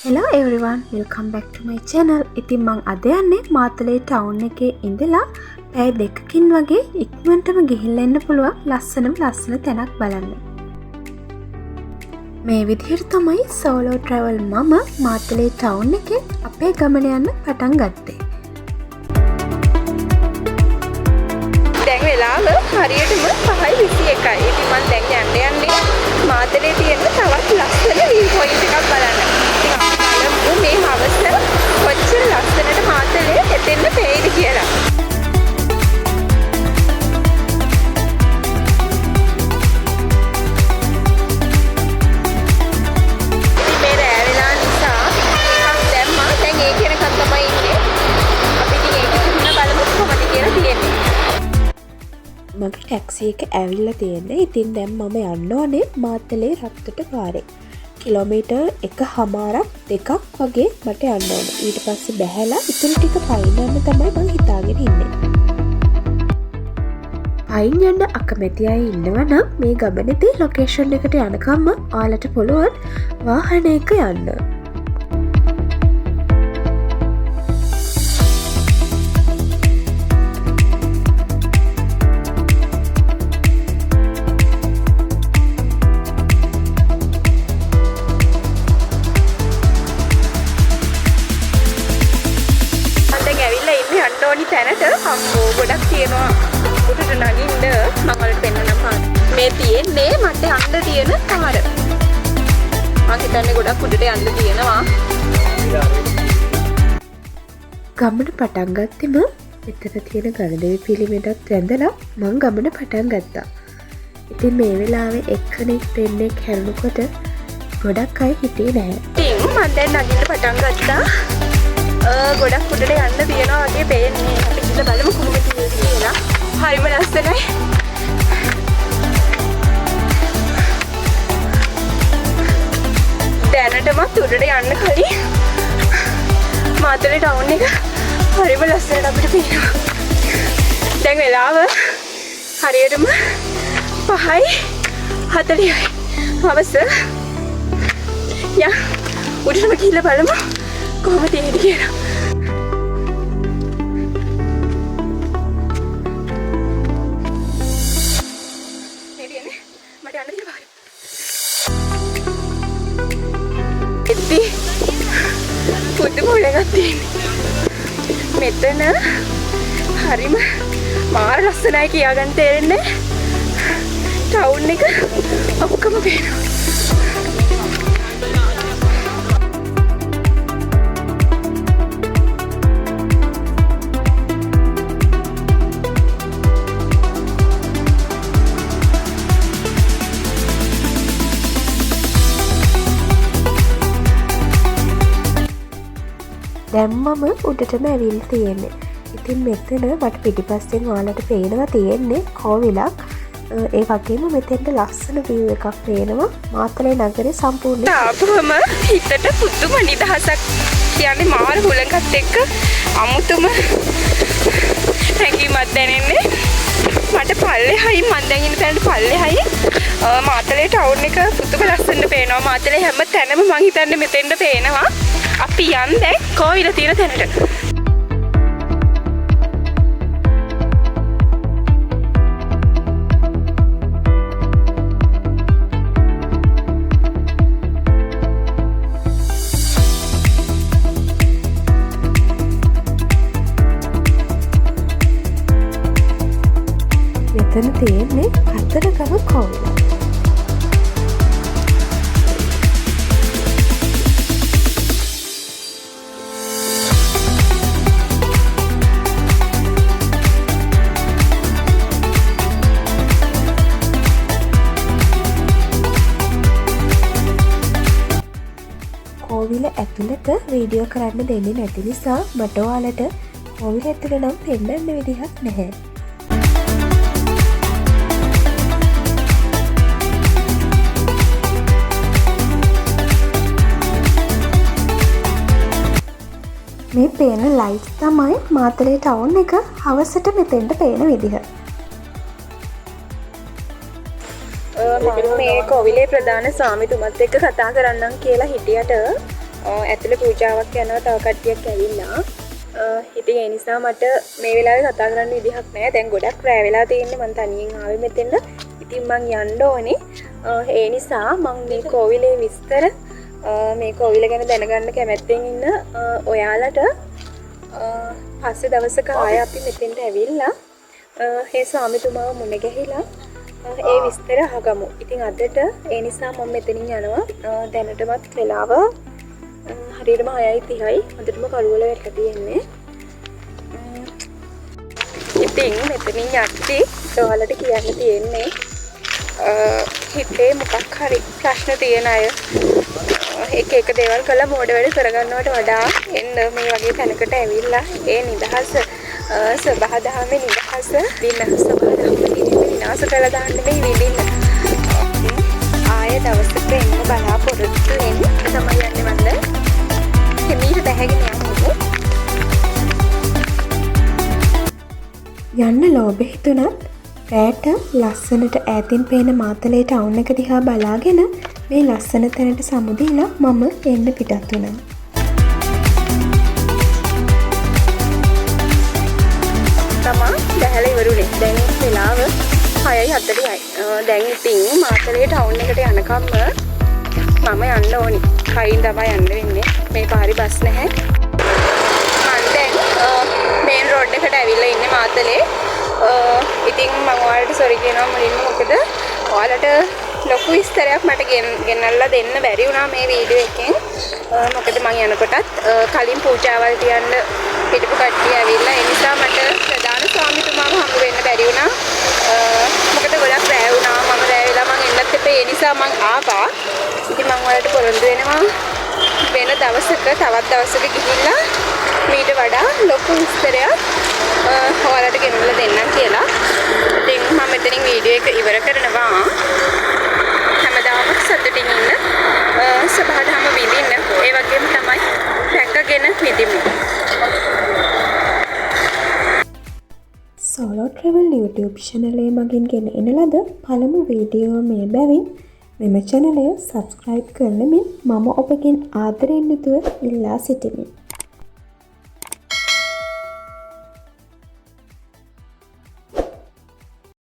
Hello everyone, welcome back to my channel. ඉතින් මං අද යන්නේ මාතලේ ටවුන් එකේ ඉඳලා පැය දෙකකින් වගේ ඉක්මනටම ගිහිල්ලා එන්න පුළුවන් ලස්සන තැනක් බලන්න. මේ විදිහට තමයි සෝලෝ ට්‍රැවල් මම මාතලේ ටවුන් එකේ අපේ ගමන යන්න පටන් ගත්තේ. දැන් වෙලාව හරියටම 5:21යි. ඉතින් මම දැන් යන්නේ මාතලේ තියෙන තවත් ලස්සන view point එකක් බලන්න. ඉතින් මේ හවස කොච්චර ලස්සනට මාතලේ එතෙන්න පෙයිද කියලා. මේ රෑ වෙලා නිසා එකක් දැම්මා. දැන් ඒ කෙනකක් තමයි ඉන්නේ. අපි ඉතින් ඒක කිව්වම බලමු කොහොමද කියලා තියෙන්නේ. මගේ ටැක්සි එක ඇවිල්ලා තියෙන්නේ. ඉතින් දැන් මම යන්න ඕනේ මාතලේ රත්තට පාරේ. කිලෝමීටර් 1.5ක් දෙකක් වගේ මට යන්න ඕනේ. ඊට පස්සේ බැහැලා ඉතුරු ටික පයින් යන්න තමයි මම හිතාගෙන ඉන්නේ. පයින් යන්න අකමැති අය ඉන්නවා නම් මේ ගමනේදී ලොකේෂන් එකට යනකම්ම ඔයාලට පුළුවන් වාහනයක යන්න. තැනට අම්මෝ ගොඩක් තියෙනවා උඩට නගින්න මම වලට පෙන්නනම් මේ තියෙන්නේ මට යන්න තියෙන පාර. මම හිතන්නේ ගොඩක් උඩට යන්න තියෙනවා. ගමන පටන් ගත්තෙම මෙතන තියෙන ගණදෙවි පිළිමයටත් වැඳලා මං ගමන පටන් ගත්තා. ඉතින් මේ වෙලාවේ එක්කෙනෙක් දෙන්නෙක් හැරුණකොට ගොඩක් අය හිටියේ නැහැ. ඉතින් මම දැන් නගින්න පටන් ගත්තා. ගොඩක් උඩට යන්න තියෙනවා වගේ පේන්නේ. අපි ඉන්න බලමු කොහොමද කියලා. හරිම ලස්සනයි. දැනටමත් උඩට යන්න කලින් මාතලේ ටවුන් එක හරිම ලස්සනට අපිට පේනවා. දැන් වෙලාව හරියටම 5:40යි. හවස. උඩටම ගිහලා බලමු කොහොමද තියෙන්නේ කියලා. මෙතන හරිම මාර ලස්සනයි කියාගන්න තේරෙන්නේ. ටවුන් එක ඔක්කොම පේනවා. දැන් මම උඩටම ඇවිල්ලා තියෙන්නේ. ඉතින් මෙතන මට පිටිපස්සෙන් ඔයාලට පේනවා තියෙන්නේ කෝවිලක්. ඒ වගේම මෙතෙන්ට ලස්සන view එකක් පේනවා. මාතලේ නගරේ සම්පූර්ණ ආපුවම හිතට පුදුම නිදහසක් කියන්නේ මාර හුලඟත් එක්ක අමුතුම හැඟීමක් දැනෙන්නේ. මට පල්ලෙහායි මම දැන් ඉන්න තැනට පල්ලෙහායි මාතලේ ටවුන් එක පුදුම ලස්සනට පේනවා. මාතලේ හැම තැනම මං හිතන්නේ මෙතෙන්ට පේනවා. අපි යන්නේ කෝවිල තියෙන තැනට. මෙතන තියෙන්නේ කතරගම කෝවිල. කෝවිල ඇතුළත වීඩියෝ කරන්න දෙන්නේ නැති නිසා මට ඔයාලට කෝවිල ඇතුළ නම් පෙන්නන්න විදිහක් නැහැ. මේ පේන ලයිට් තමයි මාතලේ ටවුන් එක හවසට මෙතෙන්ට පේන විදිහ. මම මේ කොවිලේ ප්‍රධාන ස්වාමිතුමත් එක්ක කතා කරන්නම් කියලා හිටියට ඇතුළේ පූජාවක් යනවා තව කට්ටියක් ඇවිල්ලා. ඉතින් ඒ නිසා මට මේ වෙලාවේ කතා කරන්න විදිහක් නැහැ. දැන් ගොඩක් රැ වෙලා තියෙන්නේ මං තනියෙන් ආවේ මෙතෙන්ද. ඉතින් මං යන්න ඕනේ. ඒ නිසා මං මේ කෝවිලේ විස්තර මේ කෝවිල ගැන දැනගන්න කැමැත්තෙන් ඉන්න ඔයාලට පස්සේ දවසක ආයෙ අපි මෙතෙන්ට ඇවිල්ලා ඒ ස්වාමිතුමාව මුණ ගැහිලා ඒ විස්තර අහගමු. ඉතින් අදට ඒ නිසා මම මෙතනින් යනවා. දැනටමත් වෙලාව හරියටම 6:30යි. හොඳටම කළුවල වැටලා තියෙන්නේ. ඉතින් මෙතනින් යද්දි ඔයාලට කියන්න තියෙන්නේ හිතේ මොකක් හරි ප්‍රශ්න තියෙන අය එක දේවල් කළා මෝඩ වැඩ කරගන්නවට වඩා එන්න මේ වගේ තැනකට ඇවිල්ලා ඒ නිදහස සබහා දහමේ නිදහස දින සබහා දහමේ විනාශ කළා දාන්න මේ විඳින්න ආය දවසක එන්න බලාපොරොත්තු වෙන්න තමයි යන්නේ මන්ද හිමීට බැහැගෙන යන්න ලෝභ හිතුණත් රෑට ලස්සනට ඈතින් පේන මාතලේ ටවුන් එක දිහා බලාගෙන මේ ලස්සන තැනට සමුදීලා මම එන්න පිටත් වුණා. තමා දැහැලා ඉවරුනේ. දැන් වෙලාව 6:40යි. දැන් ඉතින් මාතලේ ටවුන් එකට යනකම් මම යන්න ඕනි. කයින් තමයි යන්න වෙන්නේ. මේ පාරේ බස් නැහැ. මම දැන් මේන් රෝඩ් එකට ඇවිල්ලා ඉන්නේ මාතලේ. ඉතින් මම ඔයාලට සෝරි කියනවා මුලින්ම මොකද ඔයාලට ලොකු විස්තරයක් මට ගෙනල්ලා දෙන්න බැරි වුණා මේ වීඩියෝ එකෙන්. මොකද මම යනකොටත් කලින් පූජාවල් තියන්න හිටපු කට්ටිය ඇවිල්ලා ඒ නිසා මට ප්‍රධාන ස්වාමීතුමාව හම්බ වෙන්න බැරි වුණා. මොකද ගොඩක් රැ වුණා. මම රැ වෙලා මම එන්නත් එපේ. ඒ නිසා මම ආවා. ඉතින් මම ඔයාලට පොරොන්දු වෙනවා වෙන දවසක තවත් දවසක ගිහිල්ලා මීට වඩා ලොකු විස්තරයක් ඔයාලට ගෙනල්ලා දෙන්නම් කියලා. ඉතින් මම මෙතනින් වීඩියෝ එක ඉවර කරනවා. හැමදාම සතුටින් ඉන්න සබහාදහම විඳින්න ඒ වගේම තමයි රැකගෙන විඳිමු. සෝලෝ ට්‍රැවල් YouTube channel මගින් ගෙන එන ලද පළමු වීඩියෝ මේ බැවින් මෙම channel සබස්ක්‍රයිබ් කරන මෙන් මම ඔබගෙන් ආදරයෙන් යුතුව ඉල්ලා සිටිමි.